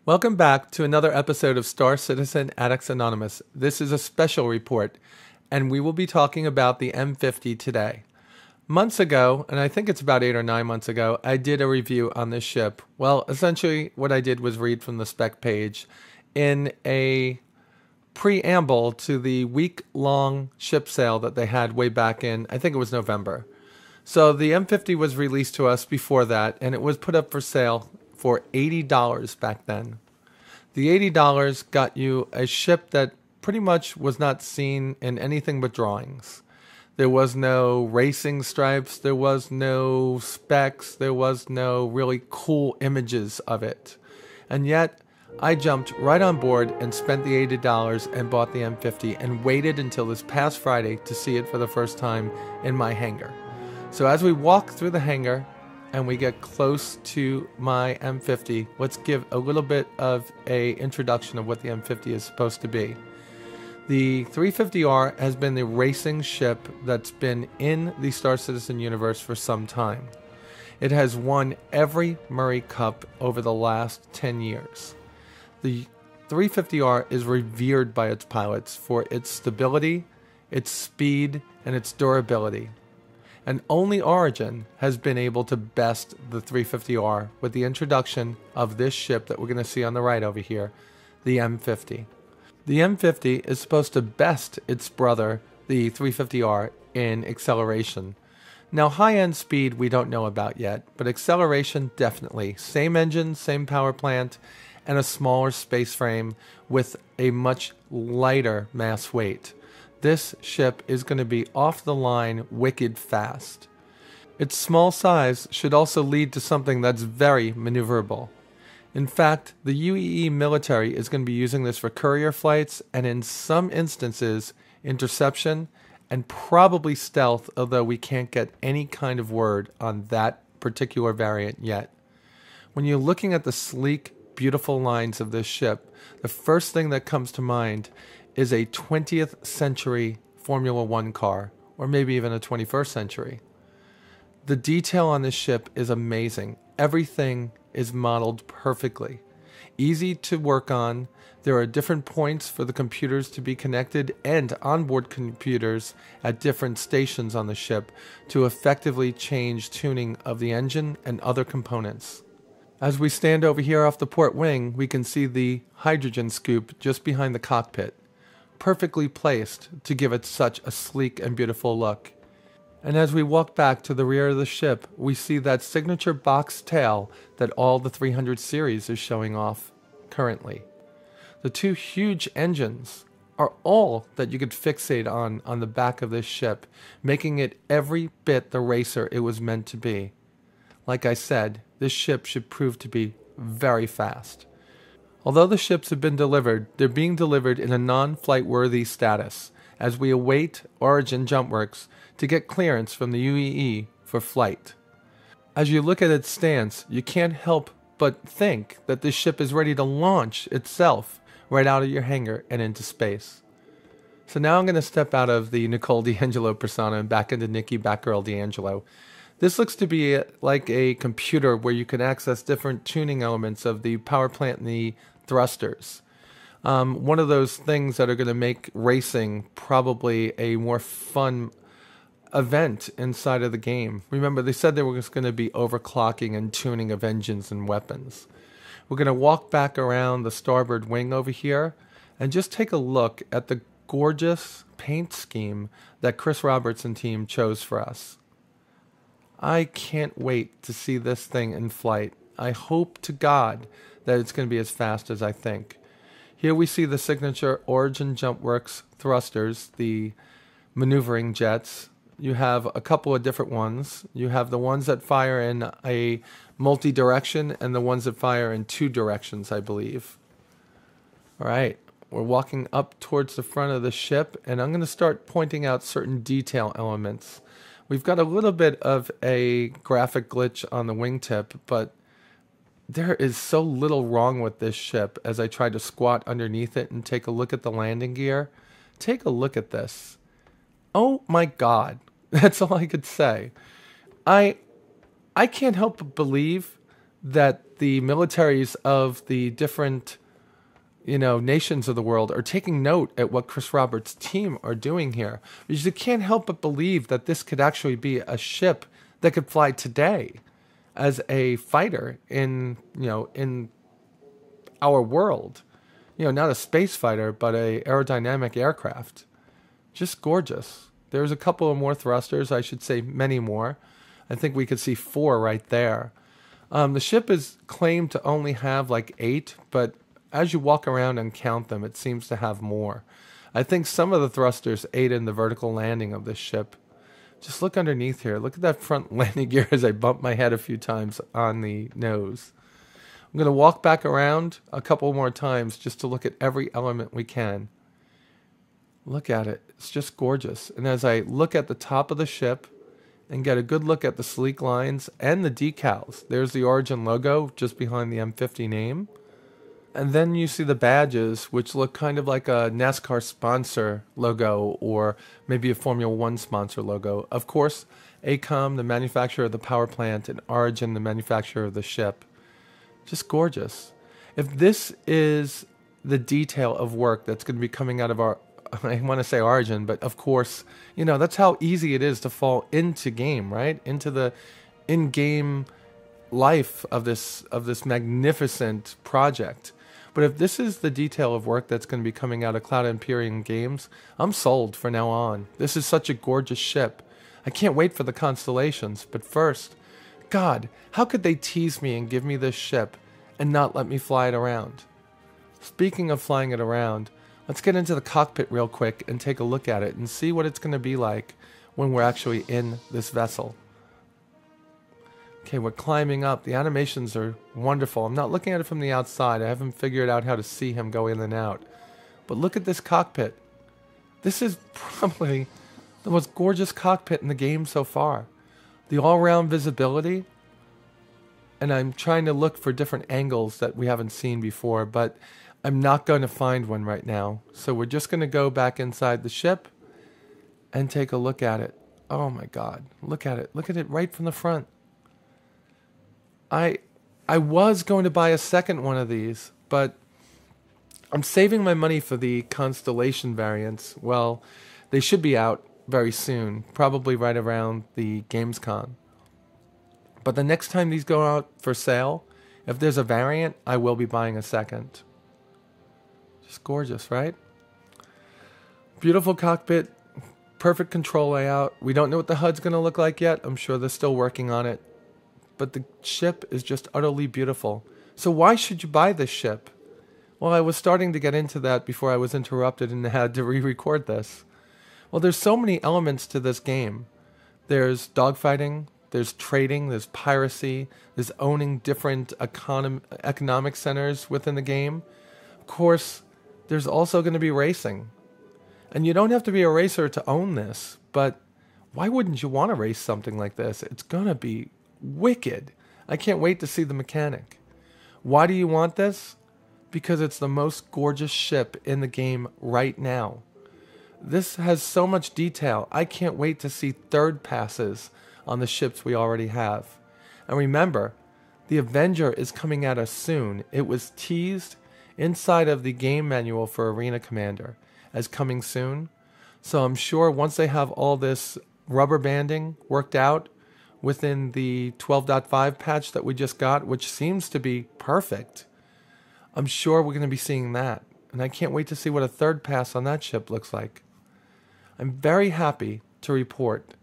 Welcome back to another episode of Star Citizen Addicts Anonymous. This is a special report, and we will be talking about the M50 today. Months ago, and I think it's about 8 or 9 months ago, I did a review on this ship. Well, essentially what I did was read from the spec page in a preamble to the week-long ship sale that they had way back in, I think it was November. So the M50 was released to us before that, and it was put up for sale for $80 back then. The $80 got you a ship that pretty much was not seen in anything but drawings. There was no racing stripes, there was no specs, there was no really cool images of it. And yet, I jumped right on board and spent the $80 and bought the M50 and waited until this past Friday to see it for the first time in my hangar. So as we walk through the hangar, and we get close to my M50, let's give a little bit of an introduction of what the M50 is supposed to be. The 350R has been the racing ship that's been in the Star Citizen universe for some time. It has won every Murray Cup over the last 10 years. The 350R is revered by its pilots for its stability, its speed, and its durability. And only Origin has been able to best the 350R with the introduction of this ship that we're going to see on the right over here, the M50. The M50 is supposed to best its brother, the 350R, in acceleration. Now, high-end speed we don't know about yet, but acceleration definitely. Same engine, same power plant, and a smaller space frame with a much lighter mass weight. This ship is going to be off the line wicked fast. Its small size should also lead to something that's very maneuverable. In fact, the UEE military is going to be using this for courier flights and in some instances interception and probably stealth, although we can't get any kind of word on that particular variant yet. When you're looking at the sleek, beautiful lines of this ship, the first thing that comes to mind is a 20th century Formula One car, or maybe even a 21st century. The detail on this ship is amazing. Everything is modeled perfectly. Easy to work on. There are different points for the computers to be connected and onboard computers at different stations on the ship to effectively change tuning of the engine and other components. As we stand over here off the port wing, we can see the hydrogen scoop just behind the cockpit, perfectly placed to give it such a sleek and beautiful look. And as we walk back to the rear of the ship, we see that signature box tail that all the 300 series is showing off currently. The two huge engines are all that you could fixate on the back of this ship, making it every bit the racer it was meant to be. Like I said, this ship should prove to be very fast. Although the ships have been delivered, they're being delivered in a non-flight worthy status as we await Origin Jumpworks to get clearance from the UEE for flight. As you look at its stance, you can't help but think that this ship is ready to launch itself right out of your hangar and into space. So now I'm going to step out of the Nicole D'Angelo persona and back into Nikki Batgirl D'Angelo. This looks to be like a computer where you can access different tuning elements of the power plant and the thrusters. One of those things that are going to make racing probably a more fun event inside of the game. Remember, they said there was going to be overclocking and tuning of engines and weapons. We're going to walk back around the starboard wing over here and just take a look at the gorgeous paint scheme that Chris Roberts and team chose for us. I can't wait to see this thing in flight. I hope to God that it's going to be as fast as I think. Here we see the signature Origin Jumpworks thrusters, the maneuvering jets. You have a couple of different ones. You have the ones that fire in a multi-direction and the ones that fire in 2 directions, I believe. All right, we're walking up towards the front of the ship, and I'm going to start pointing out certain detail elements. We've got a little bit of a graphic glitch on the wingtip, but there is so little wrong with this ship as I try to squat underneath it and take a look at the landing gear. Take a look at this. Oh my God. That's all I could say. I can't help but believe that the militaries of the different, nations of the world are taking note at what Chris Roberts' team are doing here. Because you can't help but believe that this could actually be a ship that could fly today as a fighter in our world. Not a space fighter, but a aerodynamic aircraft. Just gorgeous. There's a couple of more thrusters, I should say many more. I think we could see 4 right there. The ship is claimed to only have like 8, but as you walk around and count them, it seems to have more. I think some of the thrusters aid in the vertical landing of this ship. Just look underneath here. Look at that front landing gear as I bump my head a few times on the nose. I'm going to walk back around a couple more times just to look at every element we can. Look at it. It's just gorgeous. And as I look at the top of the ship and get a good look at the sleek lines and the decals, there's the Origin logo just behind the M50 name. And then you see the badges, which look kind of like a NASCAR sponsor logo or maybe a Formula One sponsor logo. Of course, ACOM, the manufacturer of the power plant, and Origin, the manufacturer of the ship. Just gorgeous. If this is the detail of work that's going to be coming out of our, I want to say Origin, but of course, that's how easy it is to fall into game, right? Into the in-game life of this magnificent project. But if this is the detail of work that's going to be coming out of Cloud Imperium Games, I'm sold from now on. This is such a gorgeous ship. I can't wait for the constellations. But first, God, how could they tease me and give me this ship and not let me fly it around? Speaking of flying it around, let's get into the cockpit real quick and take a look at it and see what it's going to be like when we're actually in this vessel. Okay, we're climbing up. The animations are wonderful. I'm not looking at it from the outside. I haven't figured out how to see him go in and out. But look at this cockpit. This is probably the most gorgeous cockpit in the game so far. The all-round visibility. And I'm trying to look for different angles that we haven't seen before, but I'm not going to find one right now. So we're just going to go back inside the ship and take a look at it. Oh my God. Look at it. Look at it right from the front. I was going to buy a second one of these, but I'm saving my money for the Constellation variants. Well, they should be out very soon, probably right around the Gamescom. But the next time these go out for sale, if there's a variant, I will be buying a second. Just gorgeous, right? Beautiful cockpit, perfect control layout. We don't know what the HUD's going to look like yet. I'm sure they're still working on it. But the ship is just utterly beautiful. So why should you buy this ship? Well, I was starting to get into that before I was interrupted and had to re-record this. Well, there's so many elements to this game. There's dogfighting, there's trading, there's piracy, there's owning different economic centers within the game. Of course, there's also going to be racing. And you don't have to be a racer to own this, but why wouldn't you want to race something like this? It's going to be wicked. I can't wait to see the mechanic. Why do you want this? Because it's the most gorgeous ship in the game right now. This has so much detail. I can't wait to see third passes on the ships we already have. And remember, the Avenger is coming at us soon. It was teased inside of the game manual for Arena Commander as coming soon. So I'm sure once they have all this rubber banding worked out within the 12.5 patch that we just got, which seems to be perfect, I'm sure we're going to be seeing that. And I can't wait to see what a third pass on that ship looks like. I'm very happy to report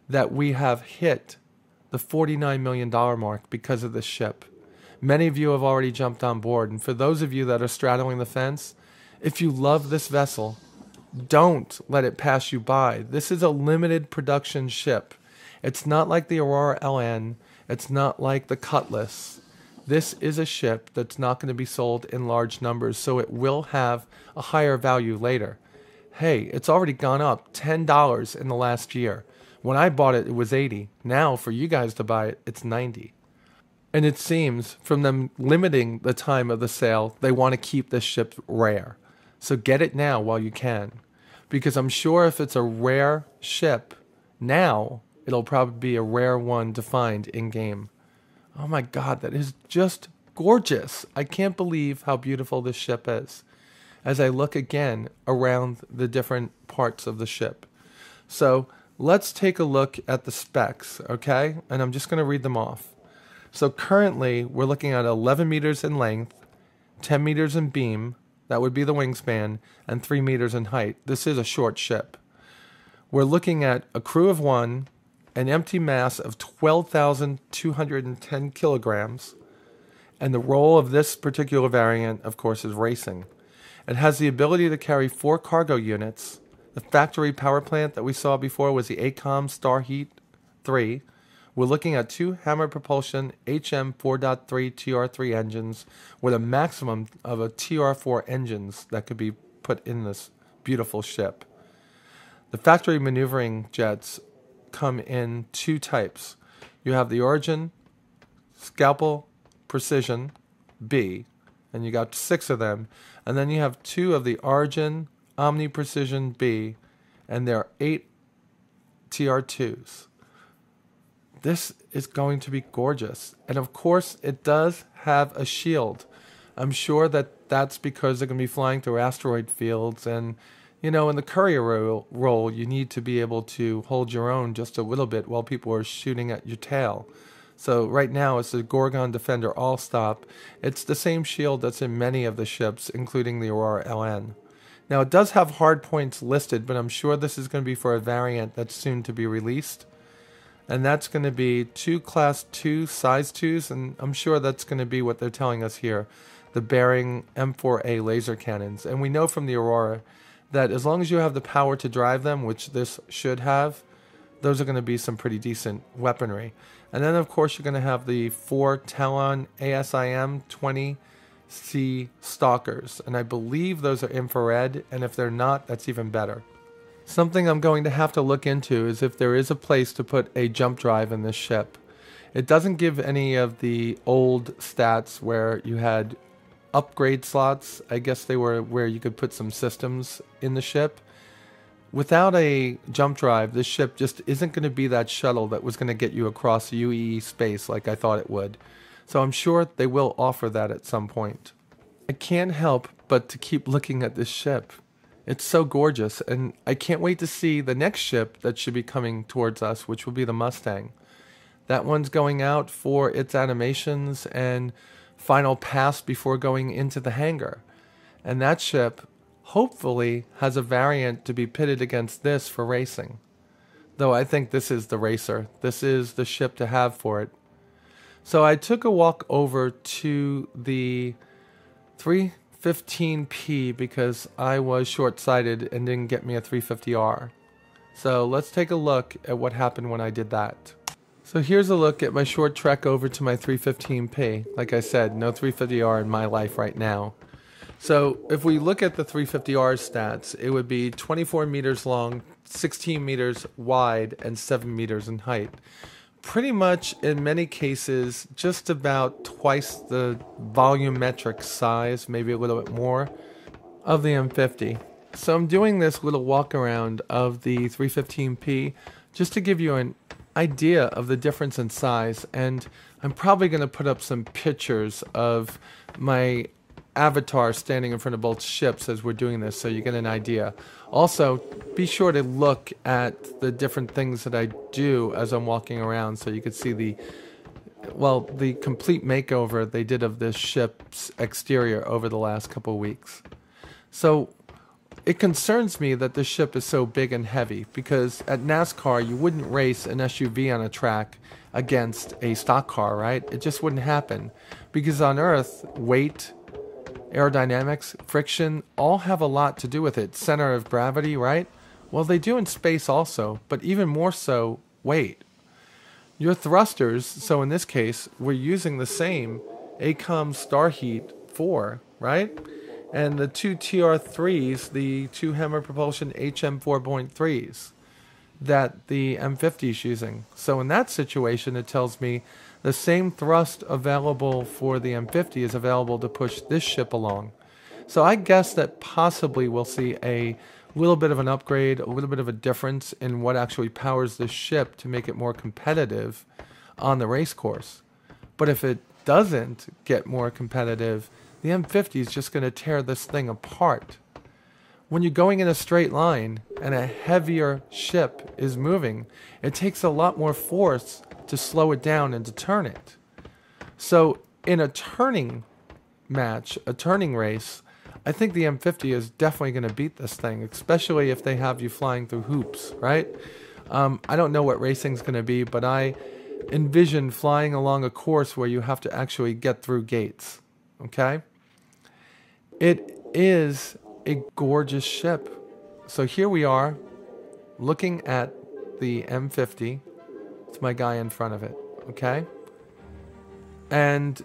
that we have hit the $49 million mark because of this ship. Many of you have already jumped on board. And for those of you that are straddling the fence, if you love this vessel, don't let it pass you by. This is a limited production ship. It's not like the Aurora LN. It's not like the Cutlass. This is a ship that's not going to be sold in large numbers, so it will have a higher value later. Hey, it's already gone up $10 in the last year. When I bought it, it was $80. Now, for you guys to buy it, it's $90. And it seems, from them limiting the time of the sale, they want to keep this ship rare. So get it now while you can. Because I'm sure if it's a rare ship now, it'll probably be a rare one to find in-game. Oh my God, that is just gorgeous. I can't believe how beautiful this ship is as I look again around the different parts of the ship. So let's take a look at the specs, okay? And I'm just going to read them off. So currently we're looking at 11 meters in length, 10 meters in beam, that would be the wingspan, and 3 meters in height. This is a short ship. We're looking at a crew of 1, an empty mass of 12,210 kilograms, and the role of this particular variant, of course, is racing. It has the ability to carry 4 cargo units. The factory power plant that we saw before was the ACOM Starheat 3. We're looking at 2 Hammer propulsion HM 4.3 TR3 engines with a maximum of a TR4 engines that could be put in this beautiful ship. The factory maneuvering jets come in 2 types. You have the Origin, Scalpel, Precision, B, and you got 6 of them. And then you have 2 of the Origin, Omni Precision B, and there are 8 TR2s. This is going to be gorgeous. And of course, it does have a shield. I'm sure that that's because they're going to be flying through asteroid fields. And, you know, in the courier role, you need to be able to hold your own just a little bit while people are shooting at your tail. So right now, it's the Gorgon Defender All-Stop. It's the same shield that's in many of the ships, including the Aurora LN. Now, it does have hard points listed, but I'm sure this is going to be for a variant that's soon to be released. And that's going to be 2 Class 2 Size 2s, and I'm sure that's going to be what they're telling us here, the Bearing M4A laser cannons. And we know from the Aurora that as long as you have the power to drive them, which this should have, those are going to be some pretty decent weaponry. And then, of course, you're going to have the 4 Talon ASIM 20C Stalkers. And I believe those are infrared, and if they're not, that's even better. Something I'm going to have to look into is if there is a place to put a jump drive in this ship. It doesn't give any of the old stats where you had upgrade slots. I guess they were where you could put some systems in the ship. Without a jump drive, this ship just isn't going to be that shuttle that was going to get you across UEE space like I thought it would. So I'm sure they will offer that at some point. I can't help but to keep looking at this ship. It's so gorgeous, and I can't wait to see the next ship that should be coming towards us, which will be the Mustang. That one's going out for its animations and final pass before going into the hangar. And that ship hopefully has a variant to be pitted against this for racing. Though I think this is the racer. This is the ship to have for it. So I took a walk over to the 315P because I was short-sighted and didn't get me a 350R. So let's take a look at what happened when I did that. So here's a look at my short trek over to my 315P. Like I said, no 350R in my life right now. So if we look at the 350R stats, it would be 24 meters long, 16 meters wide, and 7 meters in height. Pretty much, in many cases, just about twice the volumetric size, maybe a little bit more, of the M50. So I'm doing this little walk around of the 315P just to give you an idea of the difference in size, and I'm probably going to put up some pictures of my avatar standing in front of both ships as we're doing this so you get an idea. Also, be sure to look at the different things that I do as I'm walking around so you can see the complete makeover they did of this ship's exterior over the last couple of weeks. So it concerns me that this ship is so big and heavy because at NASCAR you wouldn't race an SUV on a track against a stock car, right? It just wouldn't happen because on Earth, weight, aerodynamics, friction, all have a lot to do with it. Center of gravity, right? Well, they do in space also, but even more so, weight. Your thrusters, so in this case, we're using the same ACOM Starheat 4, right? And the 2 TR3s, the 2 Hammer propulsion HM 4.3s that the M50 is using. So in that situation, it tells me the same thrust available for the M50 is available to push this ship along. So I guess that possibly we'll see a little bit of an upgrade, a little bit of a difference in what actually powers this ship to make it more competitive on the race course. But if it doesn't get more competitive, the M50 is just going to tear this thing apart. When you're going in a straight line and a heavier ship is moving, it takes a lot more force to slow it down and to turn it. So in a turning match, a turning race, I think the M50 is definitely going to beat this thing, especially if they have you flying through hoops, right? I don't know what racing's going to be, but I envision flying along a course where you have to actually get through gates, okay? It is a gorgeous ship. So here we are looking at the M50. It's my guy in front of it, okay? And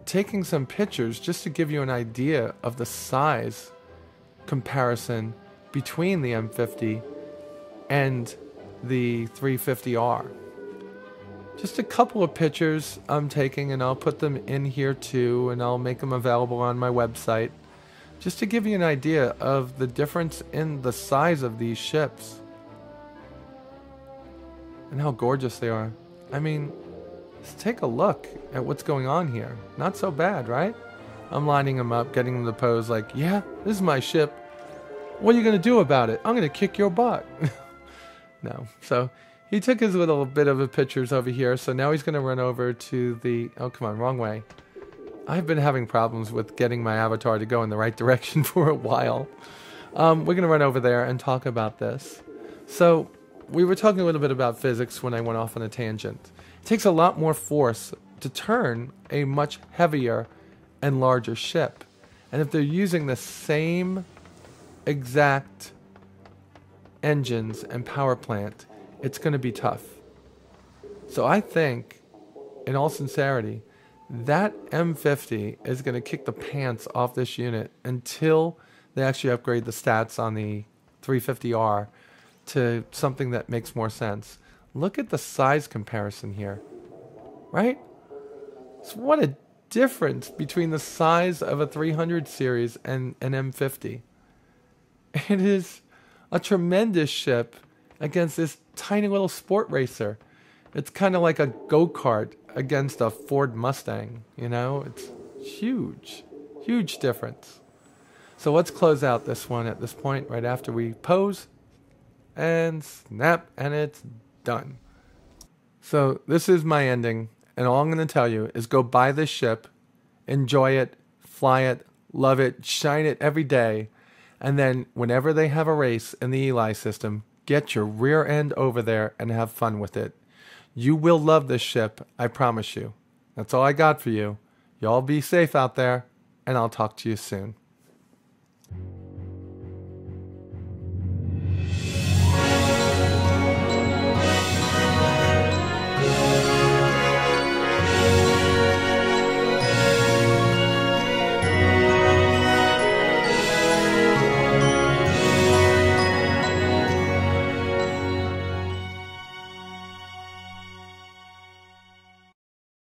taking some pictures just to give you an idea of the size comparison between the M50 and the 350R. Just a couple of pictures I'm taking, and I'll put them in here too, and I'll make them available on my website, just to give you an idea of the difference in the size of these ships and how gorgeous they are. I mean, let's take a look at what's going on here. Not so bad, right? I'm lining them up, getting them to pose like, yeah, this is my ship. What are you going to do about it? I'm going to kick your butt. No. So he took his little bit of a pictures over here. So now he's going to run over to the... Oh, come on, wrong way. I've been having problems with getting my avatar to go in the right direction for a while. We're going to run over there and talk about this. So we were talking a little bit about physics when I went off on a tangent. It takes a lot more force to turn a much heavier and larger ship. And if they're using the same exact engines and power plant, it's going to be tough. So I think, in all sincerity, that M50 is going to kick the pants off this unit until they actually upgrade the stats on the 350R to something that makes more sense. Look at the size comparison here, right? So what a difference between the size of a 300 series and an M50. It is a tremendous ship against this tiny little sport racer. It's kind of like a go-kart against a Ford Mustang, you know? It's huge, huge difference. So let's close out this one at this point, right after we pose and snap, and it's done. So this is my ending, and all I'm going to tell you is go buy this ship, enjoy it, fly it, love it, shine it every day, and then whenever they have a race in the Eli system, get your rear end over there and have fun with it. You will love this ship, I promise you. That's all I got for you. Y'all be safe out there, and I'll talk to you soon.